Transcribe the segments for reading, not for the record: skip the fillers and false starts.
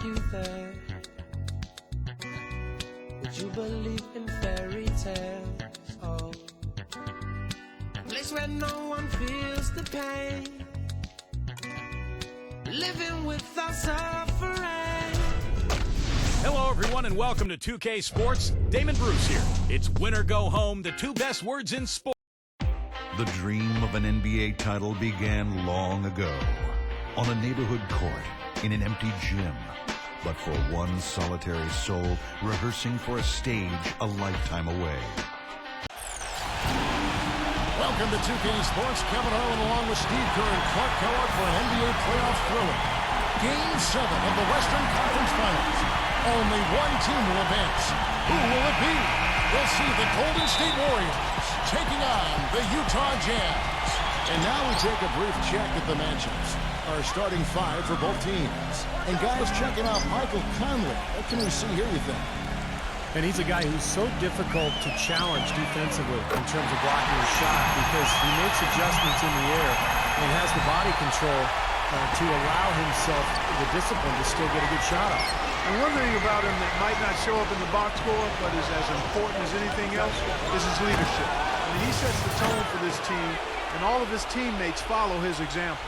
you there? Would you believe in fairy tales? Oh, a place where no one feels the pain, living without suffering. Hello, everyone, and welcome to 2K Sports. Damon Bruce here. It's win or go home, the two best words in sports. The dream of an NBA title began long ago on a neighborhood court in an empty gym, but for one solitary soul rehearsing for a stage a lifetime away. Welcome to 2K Sports. Kevin Harlan along with Steve Kerr and Clark Kellogg for an NBA playoff thriller. Game 7 of the Western Conference Finals. Only one team will advance. Who will it be? We'll see the Golden State Warriors taking on the Utah Jazz. And now we take a brief check at the matchups. Our starting five for both teams. And guys, checking out Michael Conley. What can we see here, you think? And he's a guy who's so difficult to challenge defensively in terms of blocking a shot because he makes adjustments in the air and has the body control to allow himself the discipline to still get a good shot off. And one thing about him that might not show up in the box score, but is as important as anything else, is his leadership. I mean, he sets the tone for this team, and all of his teammates follow his example.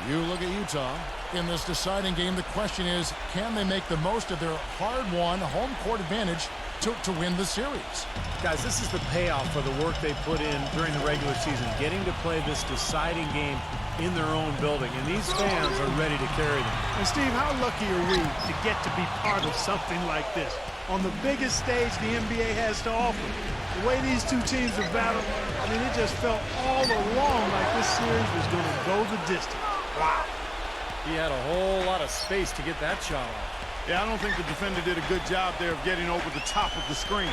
You look at Utah. In this deciding game, the question is, can they make the most of their hard-won home court advantage to win the series? Guys, this is the payoff for the work they put in during the regular season, getting to play this deciding game in their own building, and these fans are ready to carry them. And Steve, how lucky are we to get to be part of something like this on the biggest stage the NBA has to offer? The way these two teams have battled, I mean, it just felt all along like this series was going to go the distance. Wow. He had a whole lot of space to get that shot off. Yeah, I don't think the defender did a good job there of getting over the top of the screen.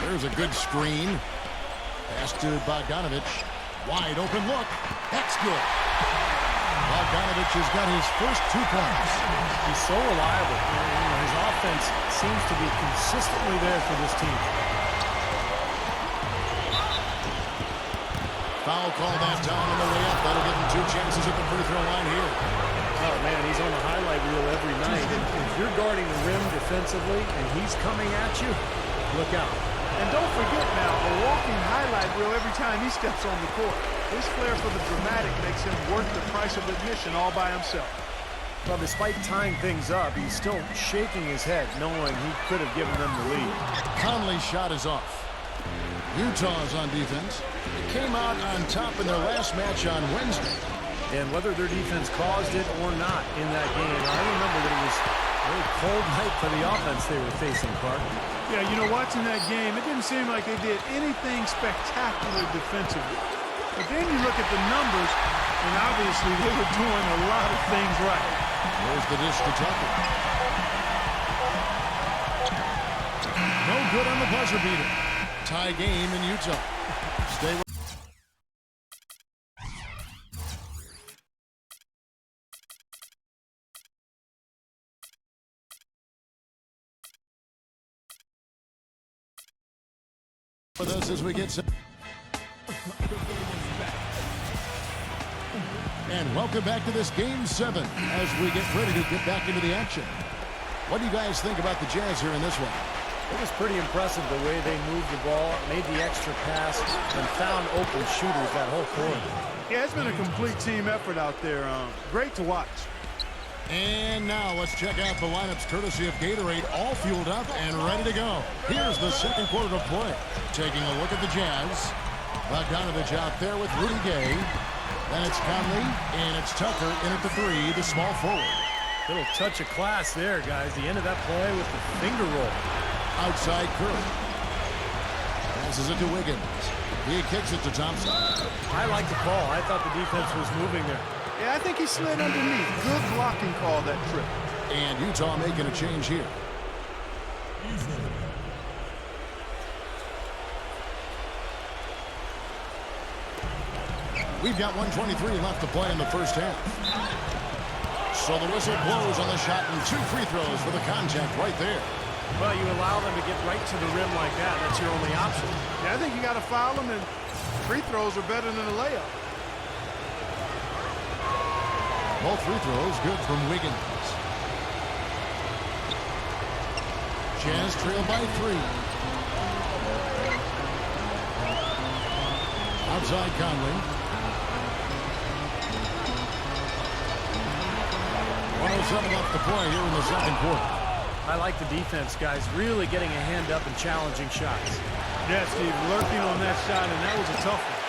There's a good screen. Pass to Bogdanovic. Wide open look. That's good. Bogdanovic has got his first 2 points. He's so reliable. His offense seems to be consistently there for this team. Foul call that time on the layup. That'll give him 2 chances at the free throw line here. Oh, man, he's on the highlight reel every night. If you're guarding the rim defensively and he's coming at you, look out. And don't forget now, a walking highlight reel every time he steps on the court. His flair for the dramatic makes him worth the price of admission all by himself. Well, despite tying things up, he's still shaking his head, knowing he could have given them the lead. Conley's shot is off. Utah's on defense. They came out on top in their last match on Wednesday. And whether their defense caused it or not in that game, I remember that it was a very cold night for the offense they were facing, Clark. Yeah, you know, watching that game, it didn't seem like they did anything spectacular defensively. But then you look at the numbers, and obviously they were doing a lot of things right. There's the dish to Tucker. No good on the buzzer beater. Tie game in Utah. Stay with us as we get some. And welcome back to this Game 7 as we get ready to get back into the action. What do you guys think about the Jazz here in this one? It was pretty impressive the way they moved the ball, made the extra pass, and found open shooters that whole quarter. Yeah, it's been a complete team effort out there. Great to watch. And now let's check out the lineups courtesy of Gatorade, all fueled up and ready to go. Here's the second quarter of play. Taking a look at the Jazz. Bogdanovic out there with Rudy Gay. Then it's Conley, and it's Tucker in at the 3, the small forward. Little touch of class there, guys. The end of that play with the finger roll. Outside Curry. Passes it to Wiggins. He kicks it to Thompson. I like the call. I thought the defense was moving there. Yeah, I think he slid underneath. Good blocking call that trip. And Utah making a change here. We've got 1:23 left to play in the first half. So the whistle blows on the shot and 2 free throws for the contact right there. Well, you allow them to get right to the rim like that. That's your only option. Yeah, I think you got to foul them, and free throws are better than a layup. Both free throws good from Wiggins. Jazz trail by 3. Outside Conley. 1:07 left to play here in the second quarter. I like the defense, guys, really getting a hand up and challenging shots. Yeah, Steve, lurking on that shot, and that was a tough one.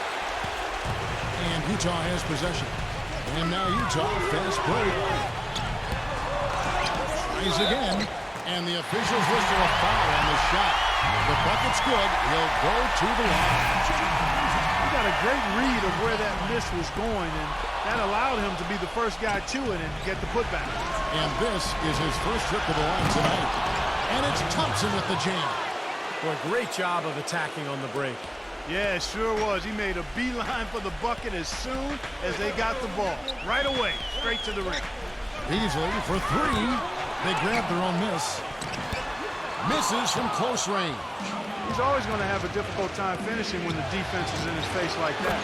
And Utah has possession. And now Utah fast break. Tries again. And the officials whistle a foul on the shot. The bucket's good. He'll go to the line. He got a great read of where that miss was going, and that allowed him to be the first guy to it and get the putback. And this is his first trip to the line tonight. And it's Thompson with the jam. Well, great job of attacking on the break. Yeah, it sure was. He made a beeline for the bucket as soon as they got the ball. Right away, straight to the ring. Beasley for 3. They grab their own miss. Misses from close range. He's always going to have a difficult time finishing when the defense is in his face like that.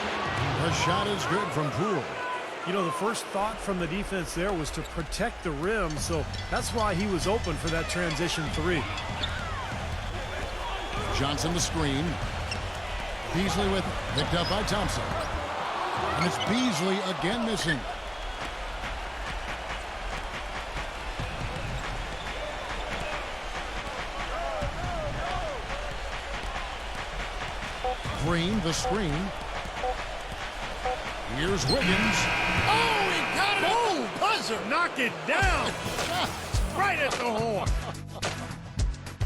Her shot is good from Poole. You know, the first thought from the defense there was to protect the rim, so that's why he was open for that transition 3. Johnson the screen. Beasley with it. Picked up by Thompson. And it's Beasley again missing. Green, the screen. Here's Wiggins. Oh, he got it! Oh, buzzer! Knock it down! Right at the horn.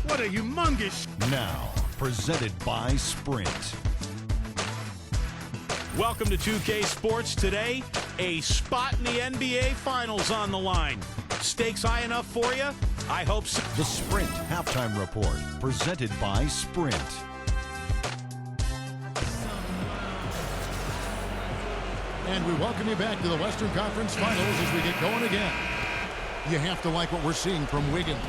What a humongous... Now, presented by Sprint. Welcome to 2K Sports. Today, a spot in the NBA Finals on the line. Stakes high enough for you? I hope so. The Sprint Halftime Report, presented by Sprint. And we welcome you back to the Western Conference Finals as we get going again. You have to like what we're seeing from Wiggins.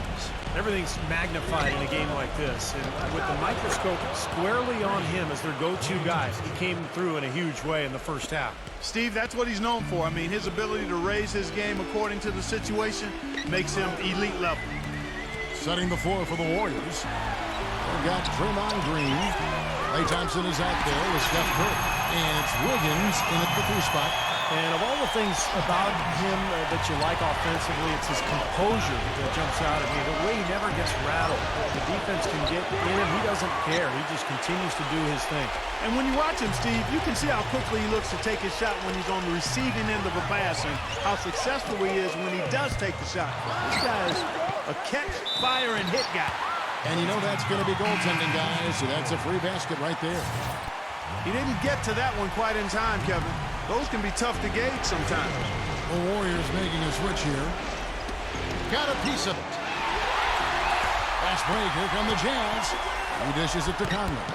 Everything's magnified in a game like this, and with the microscope squarely on him as their go-to guys, he came through in a huge way in the first half. Steve, that's what he's known for. I mean, his ability to raise his game according to the situation makes him elite level. Setting the floor for the Warriors. We've got Draymond Green. Klay Thompson is out there with Steph Curry. And it's Wiggins in at the 3 spot. And of all the things about him that you like offensively, it's his composure that jumps out at me. The way he never gets rattled. The defense can get in him. He doesn't care. He just continues to do his thing. And when you watch him, Steve, you can see how quickly he looks to take his shot when he's on the receiving end of a pass and how successful he is when he does take the shot. This guy is a catch, fire, and hit guy. And you know that's going to be goaltending, guys. So that's a free basket right there. He didn't get to that one quite in time, Kevin. Those can be tough to gauge sometimes. The Warriors making a switch here. Got a piece of it. Fast break. Here come the Jazz. He dishes it to Conley.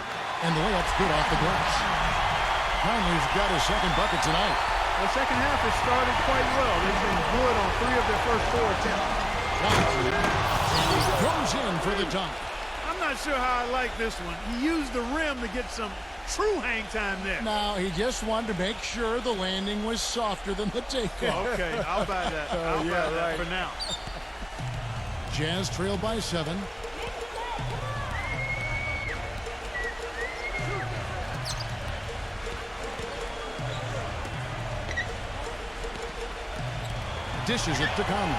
And the layup's good off the glass. Conley's got his second bucket tonight. The second half has started quite well. They've been good on 3 of their first 4 attempts. And he goes in for the dunk. I'm not sure how I like this one. He used the rim to get some true hang time there. Now, he just wanted to make sure the landing was softer than the takeoff. Okay, I'll buy that. I'll buy that for now. Jazz trailed by 7. Dishes it to Conley.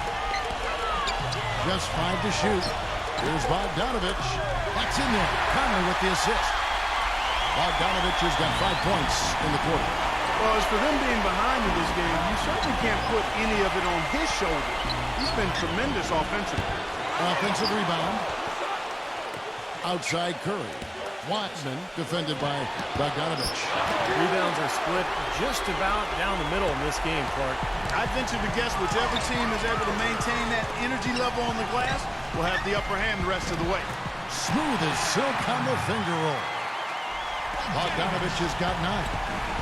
Just 5 to shoot. Here's Bogdanovich. That's in there. Conley with the assist. Bogdanovich has got 5 points in the quarter. Well, as for them being behind in this game, you certainly can't put any of it on his shoulders. He's been tremendous offensively. Offensive rebound. Outside Curry. Watson defended by Bogdanovich. Rebounds are split just about down the middle in this game, Clark. I'd venture to guess whichever team is able to maintain that energy level on the glass will have the upper hand the rest of the way. Smooth as silk on the finger roll. Bogdanovich has got 9.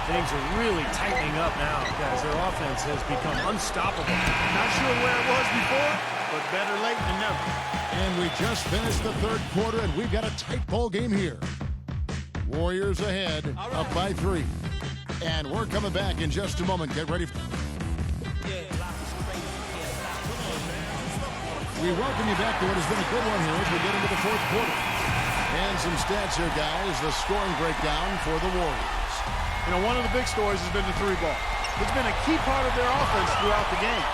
Things are really tightening up now, guys. Their offense has become unstoppable. Not sure where it was before, but better late than never. And we just finished the 3rd quarter, and we've got a tight ball game here. Warriors ahead, up by 3. And we're coming back in just a moment. Get ready. We welcome you back to what has been a good one here as we get into the fourth quarter. And some stats here, guys. The scoring breakdown for the Warriors. You know, one of the big stories has been the three ball. It's been a key part of their offense throughout the game.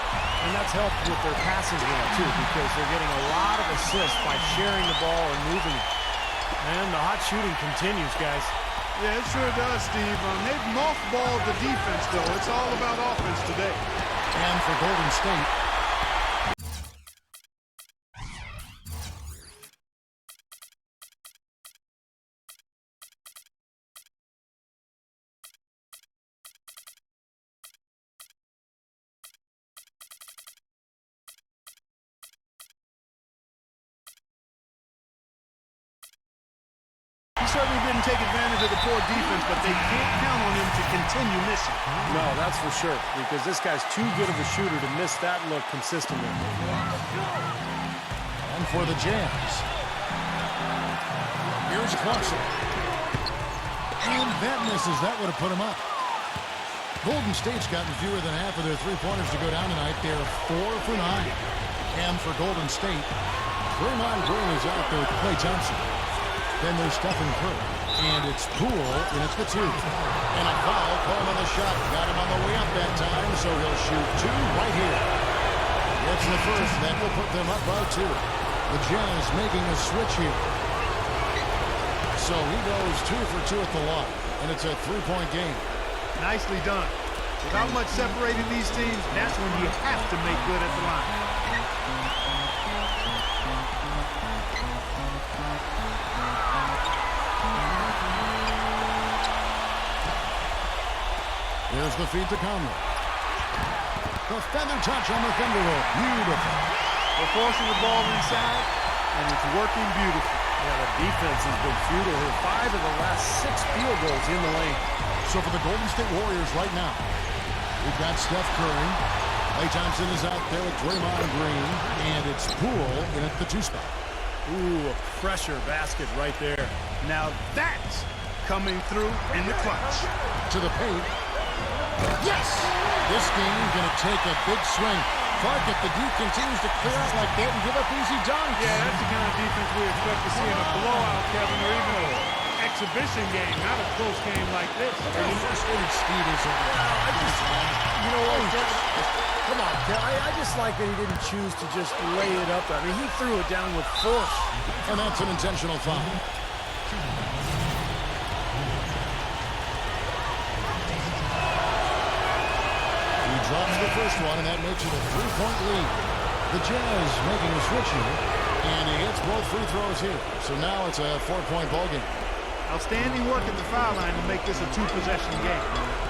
And that's helped with their passing game, too, because they're getting a lot of assists by sharing the ball and moving it. And the hot shooting continues, guys. Yeah, it sure does, Steve. They've mothballed the defense, though. It's all about offense today. And for Golden State, He certainly didn't take advantage of the poor defense, but they can't count on him to continue missing. No, that's for sure, because this guy's too good of a shooter to miss that look consistently. and for the Jazz, here's Clarkson. And that misses. That would have put him up. Golden State's gotten fewer than half of their three-pointers to go down tonight. They're 4 for 9. And for Golden State, Draymond Green is out there with Klay Thompson. Then there's Stephen Curry. And it's Poole, and it's the 2. And a foul called on the shot. Got him on the way up that time, so he'll shoot 2 right here. It's the first. That will put them up by 2. The Jazz making a switch here. So he goes 2 for 2 at the line. And it's a 3-point game. Nicely done. Without much separating these teams, that's when you have to make good at the line. Here's the feed to Conley. The feather touch on the finger roll. Beautiful. They're forcing the ball inside, and it's working beautifully. Yeah, the defense has been futile here. 5 of the last 6 field goals in the lane. So for the Golden State Warriors right now, we've got Steph Curry. Klay Thompson is out there with Draymond Green, and it's Poole in at the 2 spot. Ooh, a pressure basket right there. Now that's coming through in the clutch. To the paint. Yes! This game going to take a big swing. Clark, if the D continues to clear out like that and give up easy dunks. Yeah, that's the kind of defense we expect to see in a blowout, Kevin, or even an exhibition game, not a close game like this. The frustrated Steve is over there. You know what? Come on, I just like that he didn't choose to just lay it up. I mean, he threw it down with force. And that's an intentional foul. He drops the first one, and that makes it a 3-point lead. The Jazz making a switch here, and he hits both free throws here. So now it's a 4-point ball game. Outstanding work at the foul line to make this a 2-possession game.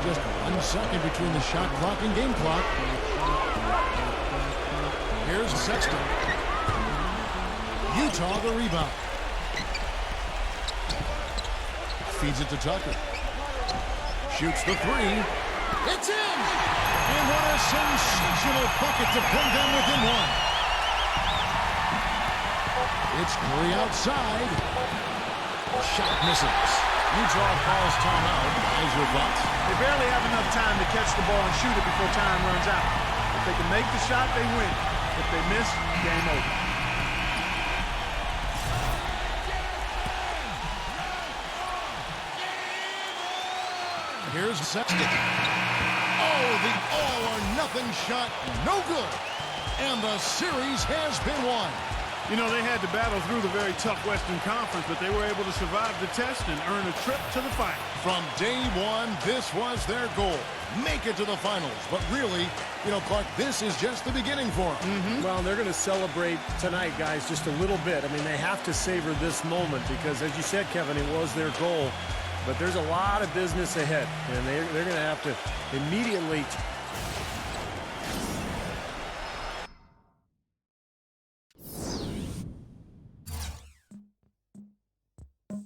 Just 1 second between the shot clock and game clock. Here's Sexton. Utah the rebound. Feeds it to Tucker. Shoots the 3. It's in! And what a sensational bucket to pull them within 1. It's Curry outside. Shot misses. Utah calls timeout. Guys, your thoughts? They barely have enough time to catch the ball and shoot it before time runs out. If they can make the shot, they win. If they miss, game over. Here's Sexton. Oh, the all-or-nothing shot. No good. And the series has been won. You know, they had to battle through the very tough Western Conference, but they were able to survive the test and earn a trip to the final. From day one, this was their goal. Make it to the finals. But really, you know, Clark, this is just the beginning for them. Well, they're going to celebrate tonight, guys, just a little bit. I mean, they have to savor this moment because, as you said, Kevin, it was their goal. But there's a lot of business ahead, and they're going to have to immediately